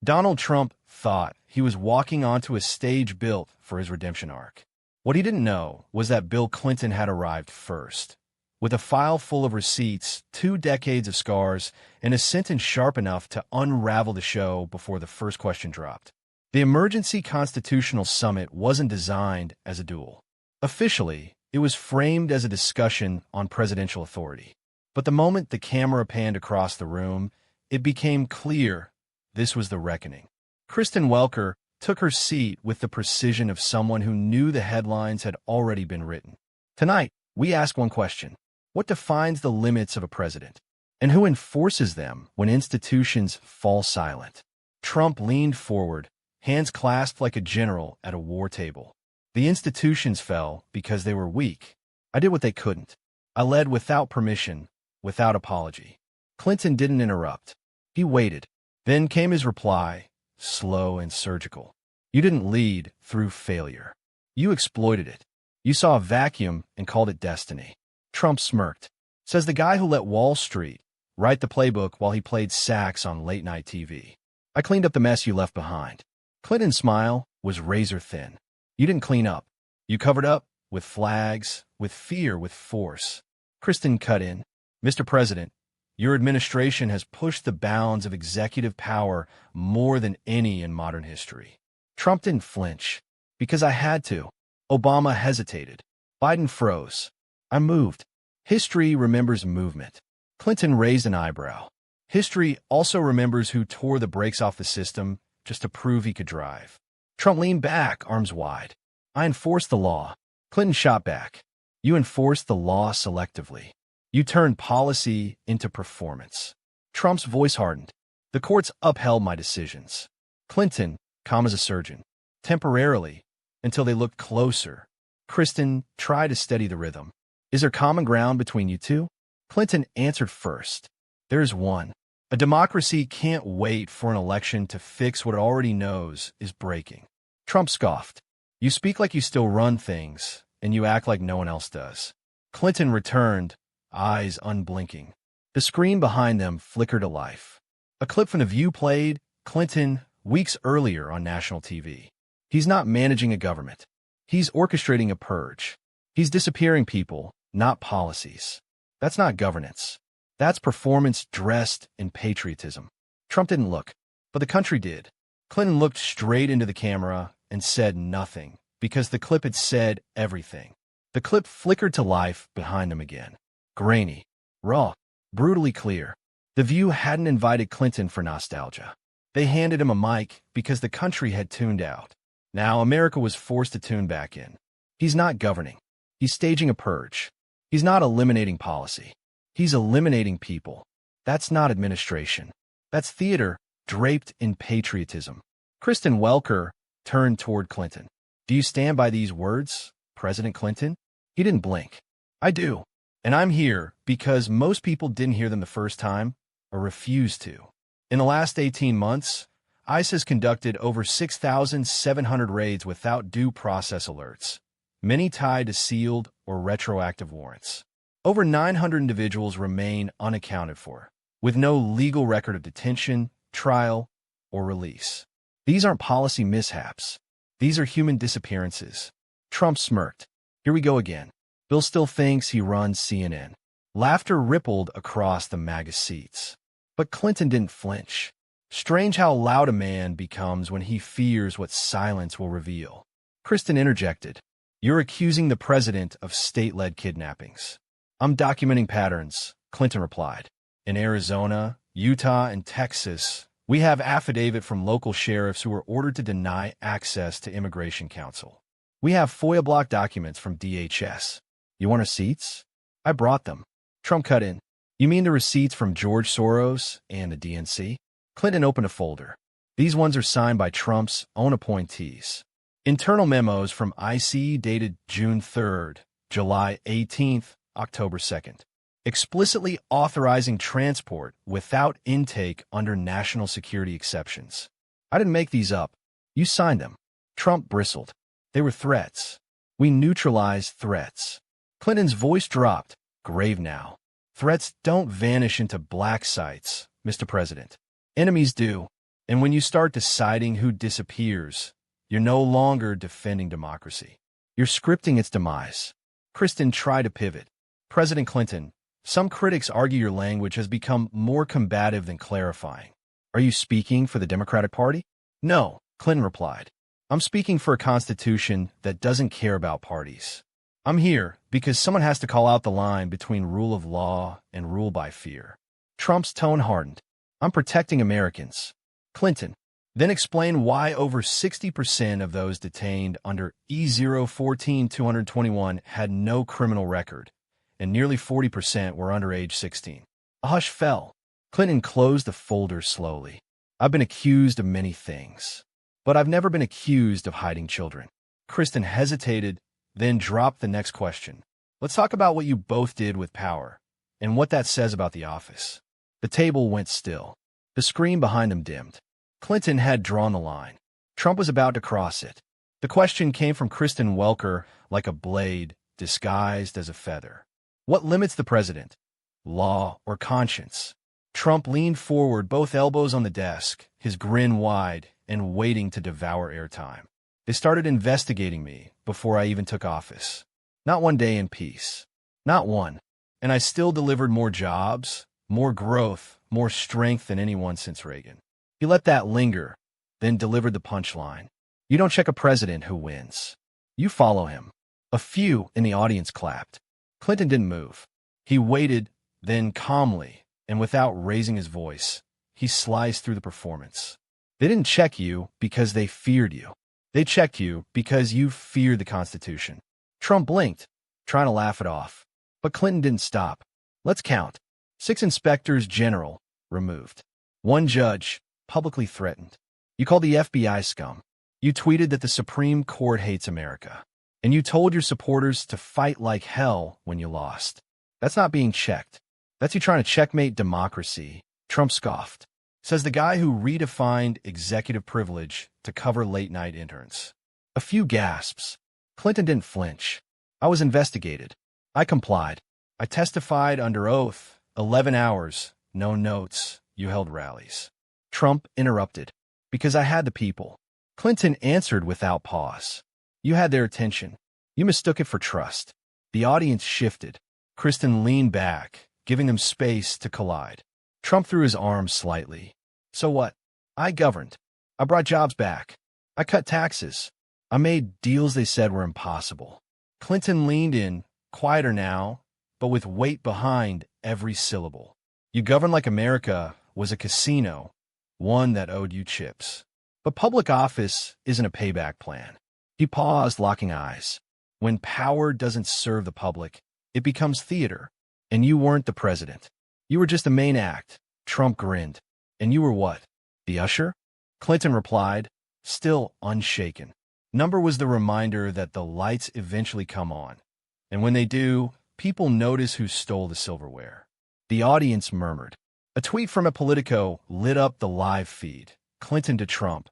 Donald Trump thought he was walking onto a stage built for his redemption arc. What he didn't know was that Bill Clinton had arrived first, with a file full of receipts, 2 decades of scars, and a sentence sharp enough to unravel the show before the first question dropped. The Emergency Constitutional Summit wasn't designed as a duel. Officially, it was framed as a discussion on presidential authority. But the moment the camera panned across the room, it became clear this was the reckoning. Kristen Welker took her seat with the precision of someone who knew the headlines had already been written. Tonight, we ask one question. What defines the limits of a president? And who enforces them when institutions fall silent? Trump leaned forward, hands clasped like a general at a war table. The institutions fell because they were weak. I did what they couldn't. I led without permission, without apology. Clinton didn't interrupt. He waited. Then came his reply, slow and surgical. You didn't lead through failure. You exploited it. You saw a vacuum and called it destiny. Trump smirked. Says the guy who let Wall Street write the playbook while he played sax on late-night TV. I cleaned up the mess you left behind. Clinton's smile was razor-thin. You didn't clean up. You covered up with flags, with fear, with force. Kristen cut in. Mr. President, your administration has pushed the bounds of executive power more than any in modern history. Trump didn't flinch. Because I had to. Obama hesitated. Biden froze. I moved. History remembers movement. Clinton raised an eyebrow. History also remembers who tore the brakes off the system just to prove he could drive. Trump leaned back, arms wide. I enforced the law. Clinton shot back. You enforced the law selectively. You turned policy into performance. Trump's voice hardened. The courts upheld my decisions. Clinton, calm as a surgeon. Temporarily, until they looked closer. Kristen tried to steady the rhythm. Is there common ground between you two? Clinton answered first. There is one. A democracy can't wait for an election to fix what it already knows is breaking. Trump scoffed. You speak like you still run things, and you act like no one else does. Clinton returned, eyes unblinking. The screen behind them flickered to life. A clip from The View played Clinton weeks earlier on national TV. He's not managing a government. He's orchestrating a purge. He's disappearing people, not policies. That's not governance. That's performance dressed in patriotism. Trump didn't look, but the country did. Clinton looked straight into the camera and said nothing, because the clip had said everything. The clip flickered to life behind them again. Grainy, raw, brutally clear. The View hadn't invited Clinton for nostalgia. They handed him a mic because the country had tuned out. Now America was forced to tune back in. He's not governing. He's staging a purge. He's not eliminating policy. He's eliminating people. That's not administration. That's theater draped in patriotism. Kristen Welker turned toward Clinton. Do you stand by these words, President Clinton? He didn't blink. I do. And I'm here because most people didn't hear them the first time or refused to. In the last 18 months, ICE has conducted over 6,700 raids without due process alerts, many tied to sealed or retroactive warrants. Over 900 individuals remain unaccounted for, with no legal record of detention, trial, or release. These aren't policy mishaps. These are human disappearances. Trump smirked. Here we go again. Bill still thinks he runs CNN. Laughter rippled across the MAGA seats. But Clinton didn't flinch. Strange how loud a man becomes when he fears what silence will reveal. Kristen interjected. You're accusing the president of state-led kidnappings. I'm documenting patterns, Clinton replied. In Arizona, Utah, and Texas, we have affidavit from local sheriffs who were ordered to deny access to immigration counsel. We have FOIA block documents from DHS. You want receipts? I brought them. Trump cut in. You mean the receipts from George Soros and the DNC? Clinton opened a folder. These ones are signed by Trump's own appointees. Internal memos from ICE dated June 3rd, July 18th, October 2nd, explicitly authorizing transport without intake under national security exceptions. I didn't make these up. You signed them. Trump bristled. They were threats. We neutralized threats. Clinton's voice dropped, grave now. Threats don't vanish into black sites, Mr. President. Enemies do. And when you start deciding who disappears, you're no longer defending democracy. You're scripting its demise. Kristen tried to pivot. President Clinton, some critics argue your language has become more combative than clarifying. Are you speaking for the Democratic Party? No, Clinton replied. I'm speaking for a constitution that doesn't care about parties. I'm here because someone has to call out the line between rule of law and rule by fear. Trump's tone hardened. I'm protecting Americans. Clinton, then explain why over 60% of those detained under E-014-221 had no criminal record, and nearly 40% were under age 16. A hush fell. Clinton closed the folder slowly. I've been accused of many things, but I've never been accused of hiding children. Kristen hesitated, then dropped the next question. Let's talk about what you both did with power, and what that says about the office. The table went still. The screen behind them dimmed. Clinton had drawn the line. Trump was about to cross it. The question came from Kristen Welker like a blade disguised as a feather. What limits the president? Law or conscience? Trump leaned forward, both elbows on the desk, his grin wide and waiting to devour airtime. They started investigating me before I even took office. Not one day in peace. Not one. And I still delivered more jobs, more growth, more strength than anyone since Reagan. He let that linger, then delivered the punchline. You don't check a president who wins. You follow him. A few in the audience clapped. Clinton didn't move. He waited, then calmly, and without raising his voice, he sliced through the performance. They didn't check you because they feared you. They checked you because you feared the Constitution. Trump blinked, trying to laugh it off. But Clinton didn't stop. Let's count. 6 inspectors general removed. 1 judge publicly threatened. You called the FBI scum. You tweeted that the Supreme Court hates America. And you told your supporters to fight like hell when you lost. That's not being checked. That's you trying to checkmate democracy. Trump scoffed. Says the guy who redefined executive privilege to cover late-night interns. A few gasps. Clinton didn't flinch. I was investigated. I complied. I testified under oath. 11 hours, no notes. You held rallies. Trump interrupted. Because I had the people. Clinton answered without pause. You had their attention. You mistook it for trust. The audience shifted. Kristen leaned back, giving them space to collide. Trump threw his arms slightly. So what? I governed. I brought jobs back. I cut taxes. I made deals they said were impossible. Clinton leaned in, quieter now, but with weight behind every syllable. You governed like America was a casino, one that owed you chips. But public office isn't a payback plan. He paused, locking eyes. When power doesn't serve the public, it becomes theater. And you weren't the president. You were just the main act. Trump grinned. And you were what? The usher? Clinton replied, still unshaken. Number was the reminder that the lights eventually come on. And when they do, people notice who stole the silverware. The audience murmured. A tweet from a Politico lit up the live feed. Clinton to Trump.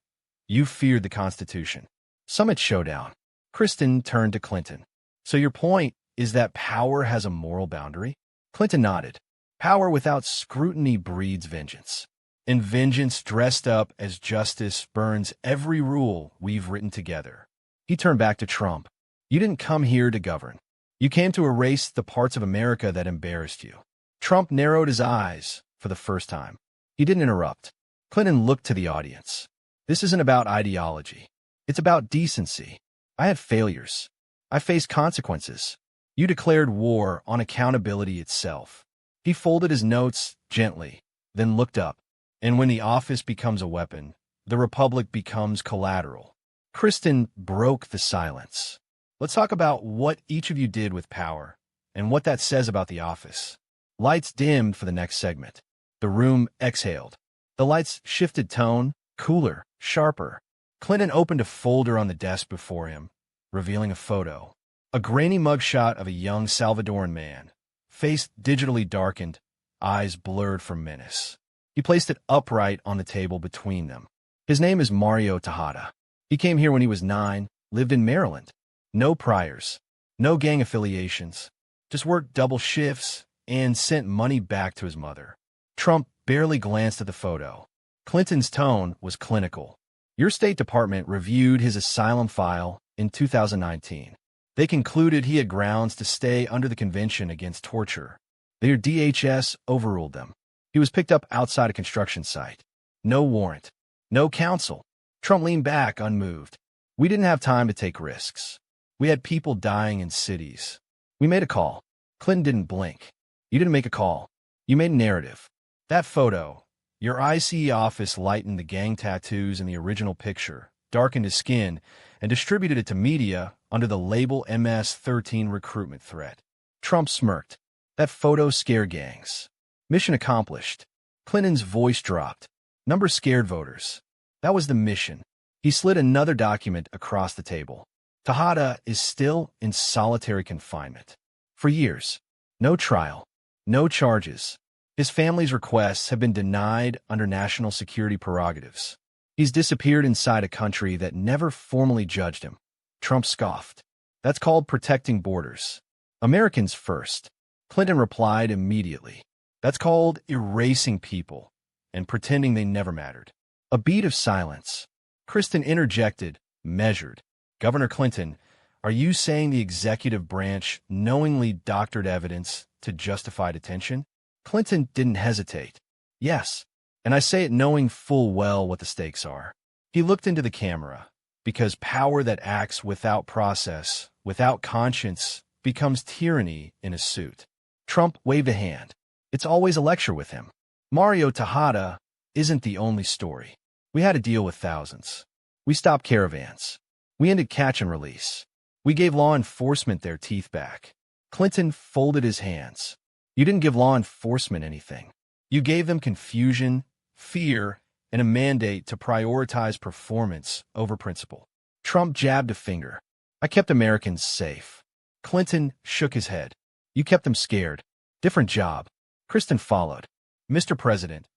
You feared the Constitution. Summit showdown. Kristen turned to Clinton. So your point is that power has a moral boundary? Clinton nodded. Power without scrutiny breeds vengeance. And vengeance dressed up as justice burns every rule we've written together. He turned back to Trump. You didn't come here to govern. You came to erase the parts of America that embarrassed you. Trump narrowed his eyes for the first time. He didn't interrupt. Clinton looked to the audience. This isn't about ideology. It's about decency. I had failures. I faced consequences. You declared war on accountability itself. He folded his notes gently, then looked up. And when the office becomes a weapon, the republic becomes collateral. Kristen broke the silence. Let's talk about what each of you did with power and what that says about the office. Lights dimmed for the next segment. The room exhaled. The lights shifted tone, cooler, sharper. Clinton opened a folder on the desk before him, revealing a photo. A grainy mugshot of a young Salvadoran man, face digitally darkened, eyes blurred from menace. He placed it upright on the table between them. His name is Mario Tejada. He came here when he was 9, lived in Maryland. No priors, no gang affiliations, just worked double shifts and sent money back to his mother. Trump barely glanced at the photo. Clinton's tone was clinical. Your State Department reviewed his asylum file in 2019. They concluded he had grounds to stay under the Convention Against Torture. Their DHS overruled them. He was picked up outside a construction site. No warrant. No counsel. Trump leaned back, unmoved. We didn't have time to take risks. We had people dying in cities. We made a call. Clinton didn't blink. You didn't make a call. You made a narrative. That photo, your ICE office lightened the gang tattoos in the original picture, darkened his skin, and distributed it to media under the label MS-13 recruitment threat. Trump smirked. That photo scared gangs. Mission accomplished. Clinton's voice dropped. Numbers scared voters. That was the mission. He slid another document across the table. Tejada is still in solitary confinement. For years. No trial. No charges. His family's requests have been denied under national security prerogatives. He's disappeared inside a country that never formally judged him. Trump scoffed. That's called protecting borders. Americans first. Clinton replied immediately. That's called erasing people and pretending they never mattered. A beat of silence. Kristen interjected, measured. Governor Clinton, are you saying the executive branch knowingly doctored evidence to justify detention? Clinton didn't hesitate. Yes, and I say it knowing full well what the stakes are. He looked into the camera, because power that acts without process, without conscience, becomes tyranny in a suit. Trump waved a hand. It's always a lecture with him. Mario Tejada isn't the only story. We had to deal with thousands. We stopped caravans. We ended catch and release. We gave law enforcement their teeth back. Clinton folded his hands. You didn't give law enforcement anything. You gave them confusion, fear, and a mandate to prioritize performance over principle. Trump jabbed a finger. I kept Americans safe. Clinton shook his head. You kept them scared. Different job. Kristen followed. Mr. President,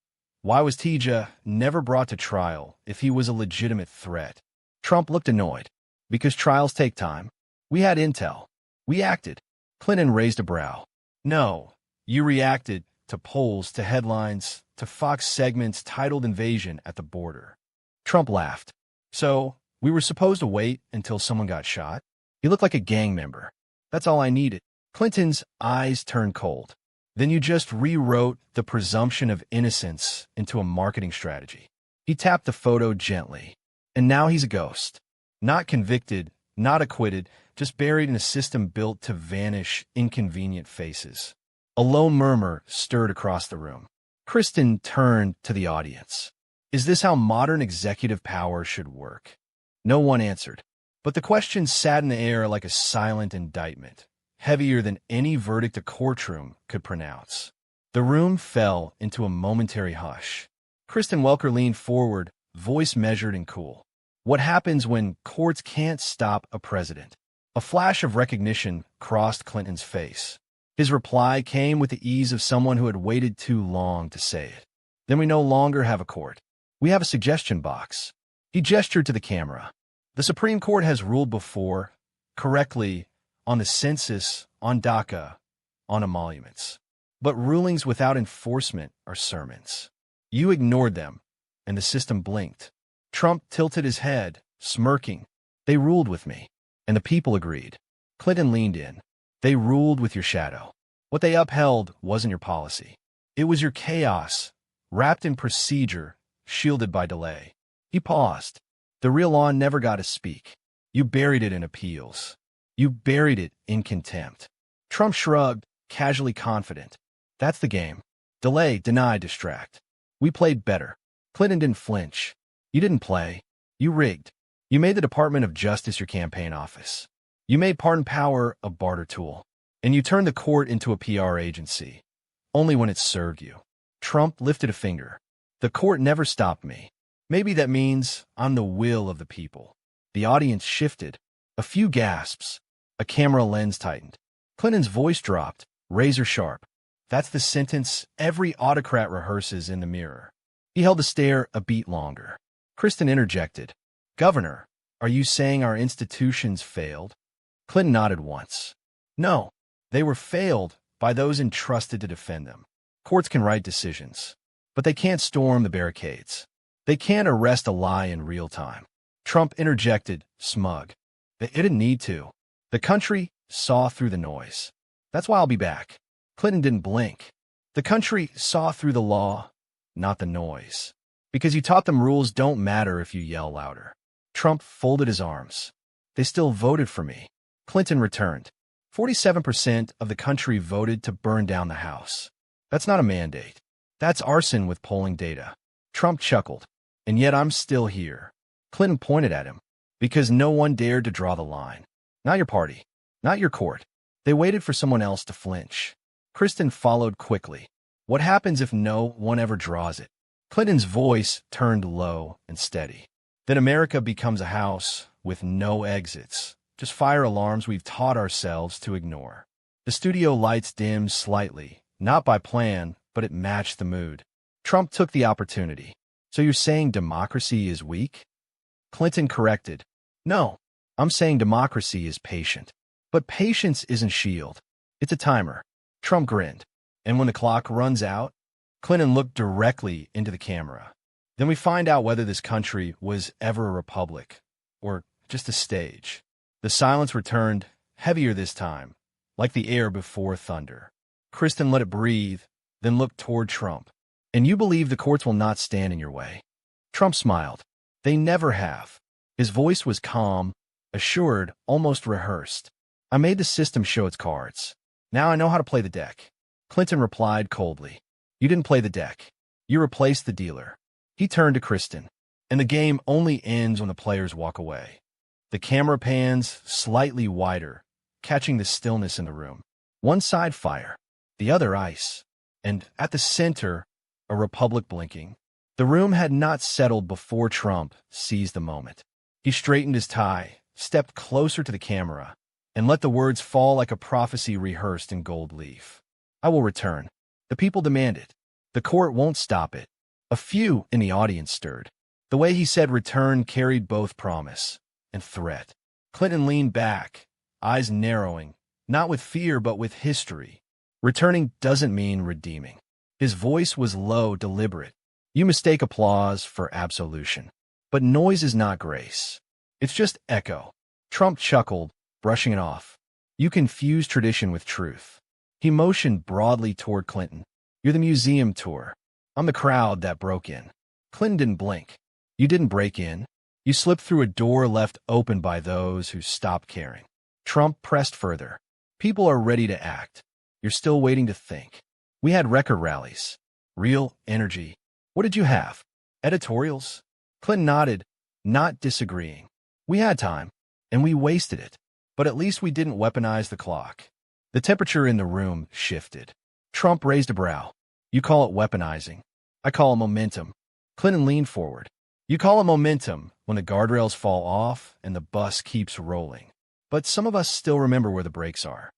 why was Teja never brought to trial if he was a legitimate threat? Trump looked annoyed. Because trials take time. We had intel. We acted. Clinton raised a brow. No, you reacted to polls, to headlines, to Fox segments titled Invasion at the Border. Trump laughed. So, we were supposed to wait until someone got shot? He looked like a gang member. That's all I needed. Clinton's eyes turned cold. Then you just rewrote the presumption of innocence into a marketing strategy. He tapped the photo gently. And now he's a ghost. Not convicted, not acquitted, just buried in a system built to vanish inconvenient faces. A low murmur stirred across the room. Kristen turned to the audience. Is this how modern executive power should work? No one answered. But the question sat in the air like a silent indictment, heavier than any verdict a courtroom could pronounce. The room fell into a momentary hush. Kristen Welker leaned forward, voice measured and cool. What happens when courts can't stop a president? A flash of recognition crossed Clinton's face. His reply came with the ease of someone who had waited too long to say it. Then we no longer have a court. We have a suggestion box. He gestured to the camera. The Supreme Court has ruled before, correctly, on the census, on DACA, on emoluments. But rulings without enforcement are sermons. You ignored them, and the system blinked. Trump tilted his head, smirking. They ruled with me, and the people agreed. Clinton leaned in. They ruled with your shadow. What they upheld wasn't your policy. It was your chaos, wrapped in procedure, shielded by delay. He paused. The real law never got to speak. You buried it in appeals. You buried it in contempt. Trump shrugged, casually confident. That's the game. Delay, deny, distract. We played better. Clinton didn't flinch. You didn't play. You rigged. You made the Department of Justice your campaign office. You made pardon power a barter tool. And you turned the court into a PR agency. Only when it served you. Trump lifted a finger. The court never stopped me. Maybe that means I'm the will of the people. The audience shifted. A few gasps. A camera lens tightened. Clinton's voice dropped, razor sharp. That's the sentence every autocrat rehearses in the mirror. He held the stare a beat longer. Kristen interjected. Governor, are you saying our institutions failed? Clinton nodded once. No, they were failed by those entrusted to defend them. Courts can write decisions, but they can't storm the barricades. They can't arrest a lie in real time. Trump interjected, smug. It didn't need to. The country saw through the noise. That's why I'll be back. Clinton didn't blink. The country saw through the law, not the noise. Because you taught them rules don't matter if you yell louder. Trump folded his arms. They still voted for me. Clinton returned. 47% of the country voted to burn down the House. That's not a mandate. That's arson with polling data. Trump chuckled. And yet I'm still here. Clinton pointed at him. Because no one dared to draw the line. Not your party. Not your court. They waited for someone else to flinch. Kristen followed quickly. What happens if no one ever draws it? Clinton's voice turned low and steady. Then America becomes a house with no exits. Just fire alarms we've taught ourselves to ignore. The studio lights dimmed slightly, not by plan, but it matched the mood. Trump took the opportunity. So you're saying democracy is weak? Clinton corrected. No, I'm saying democracy is patient. But patience isn't shield. It's a timer. Trump grinned. And when the clock runs out, Clinton looked directly into the camera. Then we find out whether this country was ever a republic or just a stage. The silence returned, heavier this time, like the air before thunder. Kristen let it breathe, then looked toward Trump. And you believe the courts will not stand in your way? Trump smiled. They never have. His voice was calm, assured, almost rehearsed. I made the system show its cards. Now I know how to play the deck. Clinton replied coldly. You didn't play the deck. You replaced the dealer. He turned to Kristen. And the game only ends when the players walk away. The camera pans slightly wider, catching the stillness in the room. One side fire, the other ice. And at the center, a republic blinking. The room had not settled before Trump seized the moment. He straightened his tie, stepped closer to the camera, and let the words fall like a prophecy rehearsed in gold leaf. I will return. The people demand it. The court won't stop it. A few in the audience stirred. The way he said return carried both promise and threat. Clinton leaned back, eyes narrowing, not with fear but with history. Returning doesn't mean redeeming. His voice was low, deliberate. You mistake applause for absolution. But noise is not grace. It's just echo. Trump chuckled, brushing it off. You confuse tradition with truth. He motioned broadly toward Clinton. You're the museum tour. I'm the crowd that broke in. Clinton didn't blink. You didn't break in. You slipped through a door left open by those who stopped caring. Trump pressed further. People are ready to act. You're still waiting to think. We had record rallies. Real energy. What did you have? Editorials? Clinton nodded, not disagreeing. We had time, and we wasted it. But at least we didn't weaponize the clock. The temperature in the room shifted. Trump raised a brow. You call it weaponizing. I call it momentum. Clinton leaned forward. You call it momentum when the guardrails fall off and the bus keeps rolling. But some of us still remember where the brakes are.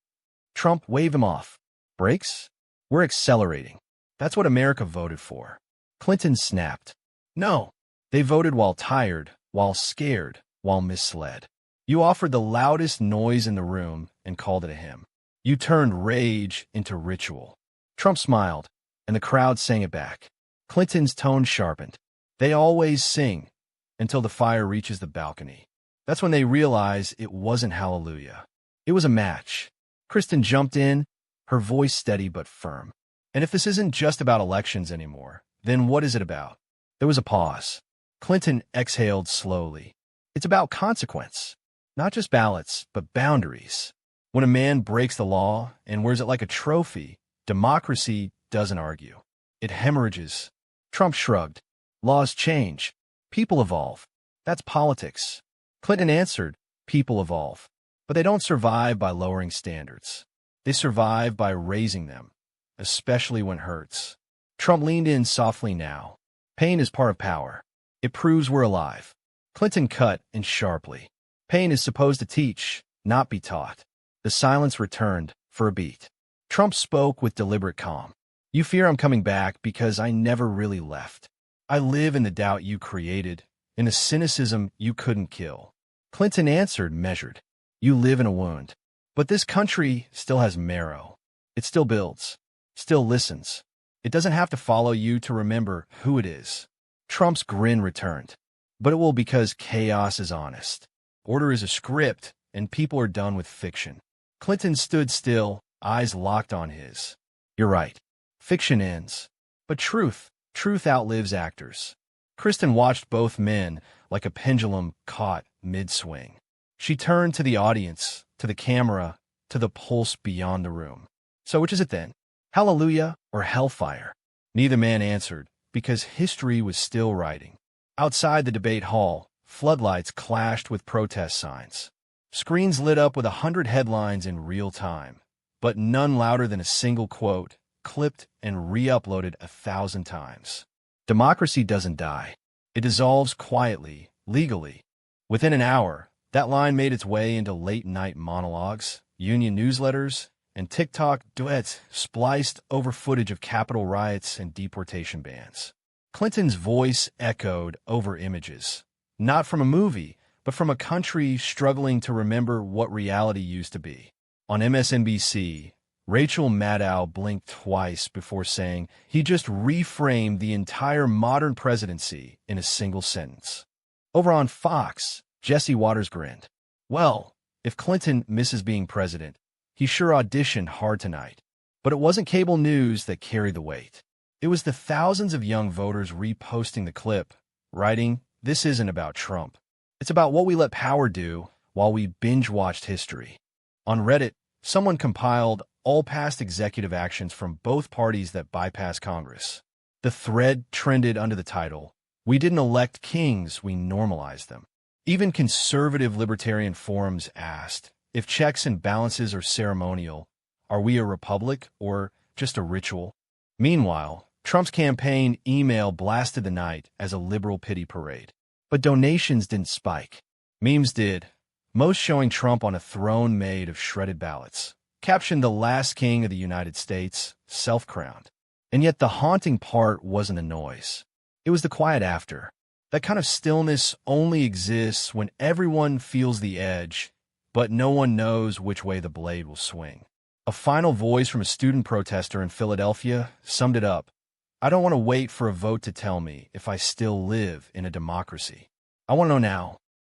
Trump waved him off. Brakes? We're accelerating. That's what America voted for. Clinton snapped. No. They voted while tired, while scared, while misled. You offered the loudest noise in the room and called it a hymn. You turned rage into ritual. Trump smiled, and the crowd sang it back. Clinton's tone sharpened. They always sing until the fire reaches the balcony. That's when they realize it wasn't hallelujah. It was a match. Kristen jumped in, her voice steady but firm. And if this isn't just about elections anymore, then what is it about? There was a pause. Clinton exhaled slowly. It's about consequence. Not just ballots, but boundaries. When a man breaks the law and wears it like a trophy, democracy doesn't argue. It hemorrhages. Trump shrugged. Laws change. People evolve. That's politics. Clinton answered, people evolve. But they don't survive by lowering standards. They survive by raising them, especially when it hurts. Trump leaned in softly now. Pain is part of power. It proves we're alive. Clinton cut in sharply. Pain is supposed to teach, not be taught. The silence returned for a beat. Trump spoke with deliberate calm. You fear I'm coming back because I never really left. I live in the doubt you created, in the cynicism you couldn't kill. Clinton answered, measured. You live in a wound. But this country still has marrow. It still builds, still listens. It doesn't have to follow you to remember who it is. Trump's grin returned. But it will because chaos is honest. Order is a script, and people are done with fiction. Clinton stood still, eyes locked on his. You're right. Fiction ends. But truth outlives actors. Kristen watched both men like a pendulum caught mid-swing. She turned to the audience, to the camera, to the pulse beyond the room. So which is it then? Hallelujah or hellfire? Neither man answered, because history was still writing. Outside the debate hall, floodlights clashed with protest signs. Screens lit up with 100 headlines in real time, but none louder than a single quote, clipped and re-uploaded 1,000 times. Democracy doesn't die. It dissolves quietly, legally. Within an hour, that line made its way into late-night monologues, union newsletters, and TikTok duets spliced over footage of Capitol riots and deportation bans. Clinton's voice echoed over images, not from a movie, but from a country struggling to remember what reality used to be. On MSNBC, Rachel Maddow blinked twice before saying he just reframed the entire modern presidency in a single sentence. Over on Fox, Jesse Waters grinned. Well, if Clinton misses being president, he sure auditioned hard tonight. But it wasn't cable news that carried the weight. It was the thousands of young voters reposting the clip, writing, "This isn't about Trump. It's about what we let power do while we binge-watched history." On Reddit, someone compiled all past executive actions from both parties that bypass Congress. The thread trended under the title, "We didn't elect kings, we normalized them." Even conservative libertarian forums asked, if checks and balances are ceremonial, are we a republic or just a ritual? Meanwhile, Trump's campaign email blasted the night as a liberal pity parade. But donations didn't spike. Memes did, most showing Trump on a throne made of shredded ballots, captioned the last king of the United States, self-crowned. And yet the haunting part wasn't the noise. It was the quiet after. That kind of stillness only exists when everyone feels the edge, but no one knows which way the blade will swing. A final voice from a student protester in Philadelphia summed it up. I don't want to wait for a vote to tell me if I still live in a democracy. I want to know now,